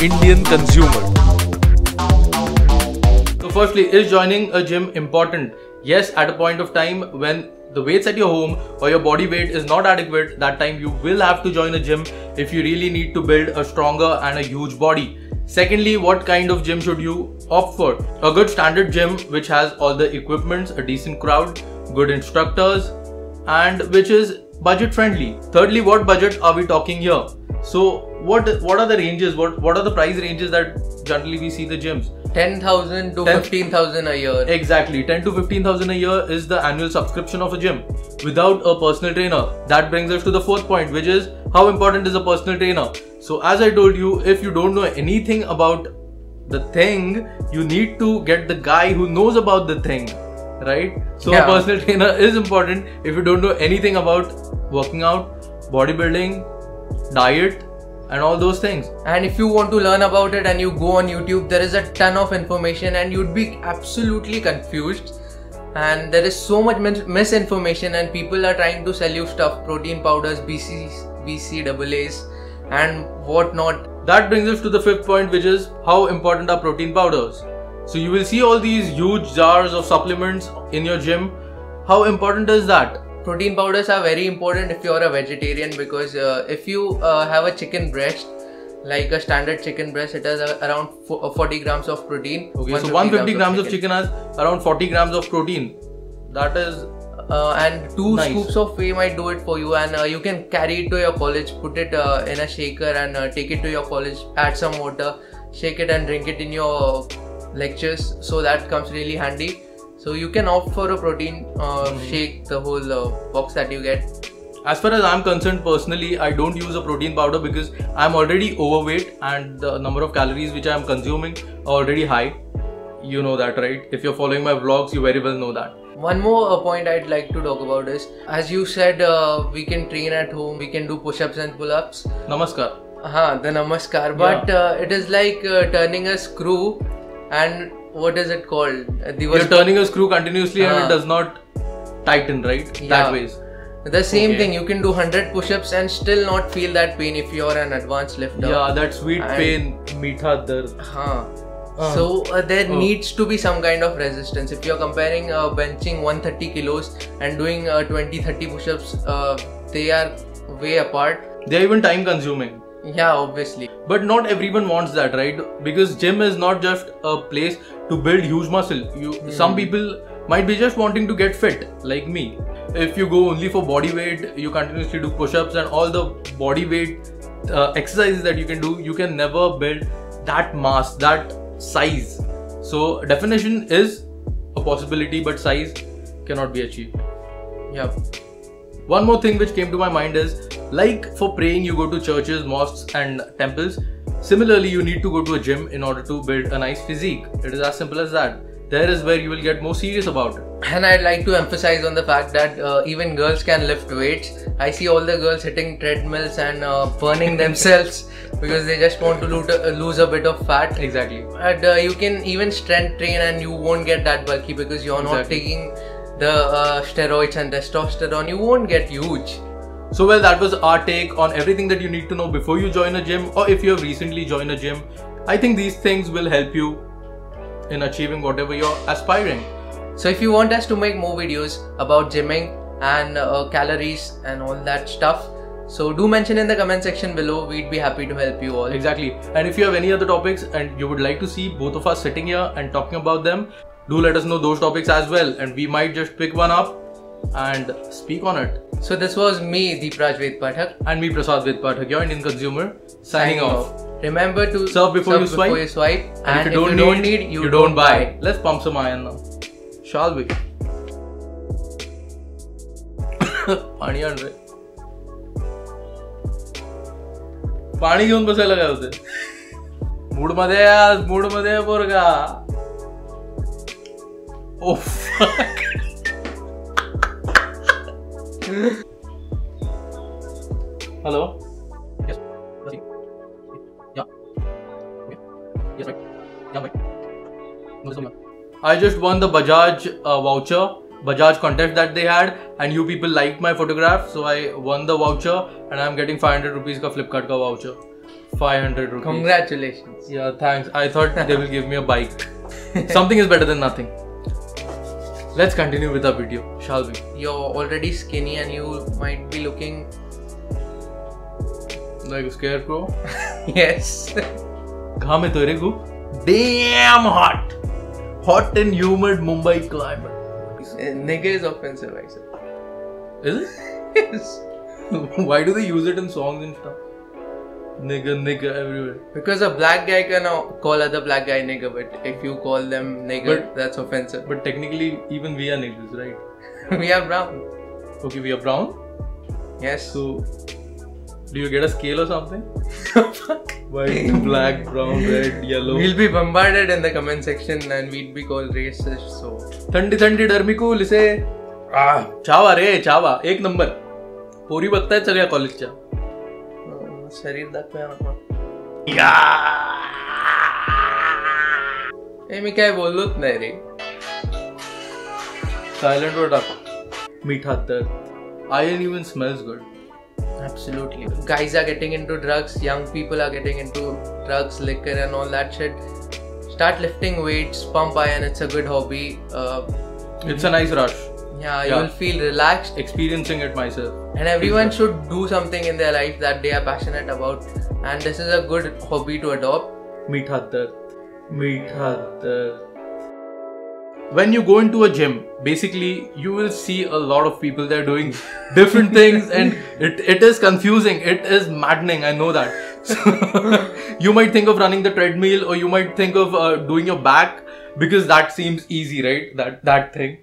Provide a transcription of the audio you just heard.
Indian consumer. So firstly, is joining a gym important? Yes, at a point of time when the weights at your home or your body weight is not adequate, that time you will have to join a gym if you really need to build a stronger and a huge body. Secondly, what kind of gym should you opt for? A good standard gym which has all the equipments, a decent crowd, good instructors, and which is budget friendly. Thirdly, what budget are we talking here? So what are the ranges? What are the price ranges that generally we see the gyms? 10,000 to 15,000 a year. Exactly, 10 to 15,000 a year is the annual subscription of a gym without a personal trainer. That brings us to the fourth point, which is how important is a personal trainer. So as I told you, if you don't know anything about the thing, you need to get the guy who knows about the thing, right? So a personal trainer is important if you don't know anything about working out, bodybuilding, diet, and all those things. And if you want to learn about it and you go on YouTube, there is a ton of information and you'd be absolutely confused. And there is so much misinformation and people are trying to sell you stuff, protein powders, BCAAs and whatnot. That brings us to the fifth point, which is how important are protein powders. So you will see all these huge jars of supplements in your gym. How important is that? Protein powders are very important if you are a vegetarian, because if you have a chicken breast, like a standard chicken breast, it has around 40 grams of protein. Okay, so 150 grams of chicken has around 40 grams of protein. That is and 2 scoops of whey might do it for you, and you can carry it to your college, put it in a shaker and take it to your college, add some water, shake it and drink it in your lectures. So that comes really handy. So you can opt for a protein shake, the whole box that you get. As far as I'm concerned, personally, I don't use a protein powder because I'm already overweight and the number of calories which I'm consuming are already high. You know that, right? If you're following my vlogs, you very well know that. One more point I'd like to talk about is, as you said, we can train at home, we can do push-ups and pull-ups. Namaskar. The namaskar. But it is like turning a screw, and what is it called? You're turning a screw continuously and it does not tighten, right? That ways. The same thing, you can do 100 push-ups and still not feel that pain if you're an advanced lifter. Yeah, that sweet pain, meetha dard. So there needs to be some kind of resistance. If you're comparing benching 130 kilos and doing 20-30 push-ups, they are way apart. They're even time consuming. Yeah, obviously. But not everyone wants that, right? Because gym is not just a place to build huge muscle. Some people might be just wanting to get fit, like me. If you go only for body weight, you continuously do push-ups and all the body weight exercises that you can do, you can never build that mass, that size. So definition is a possibility, but size cannot be achieved. Yeah. One more thing which came to my mind is, like for praying you go to churches, mosques and temples. Similarly, you need to go to a gym in order to build a nice physique. It is as simple as that. There is where you will get more serious about it. And I'd like to emphasize on the fact that even girls can lift weights. I see all the girls hitting treadmills and burning themselves because they just want to lose a bit of fat. Exactly. And you can even strength train and you won't get that bulky because you're not taking the steroids and testosterone. You won't get huge. So well, that was our take on everything that you need to know before you join a gym, or if you have recently joined a gym. I think these things will help you in achieving whatever you're aspiring. So if you want us to make more videos about gymming and calories and all that stuff, so do mention in the comment section below. We'd be happy to help you all. Exactly. And if you have any other topics and you would like to see both of us sitting here and talking about them, do let us know those topics as well, and we might just pick one up and speak on it. So this was me, Deepraj Ved Pathak, and me, Prasad Ved Pathak, your Indian consumer, signing off. Remember to serve before you swipe, and if you don't need, you don't buy. Let's pump some iron now, shall we? पाणी आण रे. पाणी घेऊन बसायला काय होते? Mood मध्ये पोरगा. Oh fuck. Hello? Yes. Yeah. Okay. Yes, right. Yeah, right. I just won the Bajaj Bajaj contest that they had, and you people liked my photograph, so I won the voucher and I'm getting 500 rupees ka Flipkart ka voucher. 500 rupees. Congratulations. Yeah, thanks. I thought they will give me a bike. Something is better than nothing. Let's continue with our video, shall we? You're already skinny and you might be looking like a scarecrow. Yes. Gham hai tere ko. Damn hot. Hot and humid Mumbai climate. Nigga is offensive, I said. Is it? Yes. Why do they use it in songs and stuff? Nigga, nigga everywhere. Because a black guy can call other black guy nigga, but if you call them nigga, that's offensive. But technically, even we are niggas, right? We are brown. Okay, we are brown? Yes. So, do you get a scale or something? White, black, brown, red, yellow. We'll be bombarded in the comment section and we'd be called racist, so. थंडी डरमी को लिसे चावा रे चावा एक number पोरी बघतायत सगळ्या कॉलेजच्या शरीर दाखवूया नको मी काय बोललोच नाही रे सायलेंट वर टाक मीठा तर iron even smells good. Absolutely. Guys are getting into drugs, young people are getting into drugs, liquor and all that shit. Start lifting weights, pump iron, it's a good hobby. It's a nice rush. Yeah, you will feel relaxed. Experiencing it myself. And everyone should do something in their life that they are passionate about. And this is a good hobby to adopt. Meetha dard. Meetha dard. When you go into a gym, basically you will see a lot of people there doing different things and it is confusing, it is maddening, I know that. So, you might think of running the treadmill or you might think of doing your back because that seems easy, right? That thing.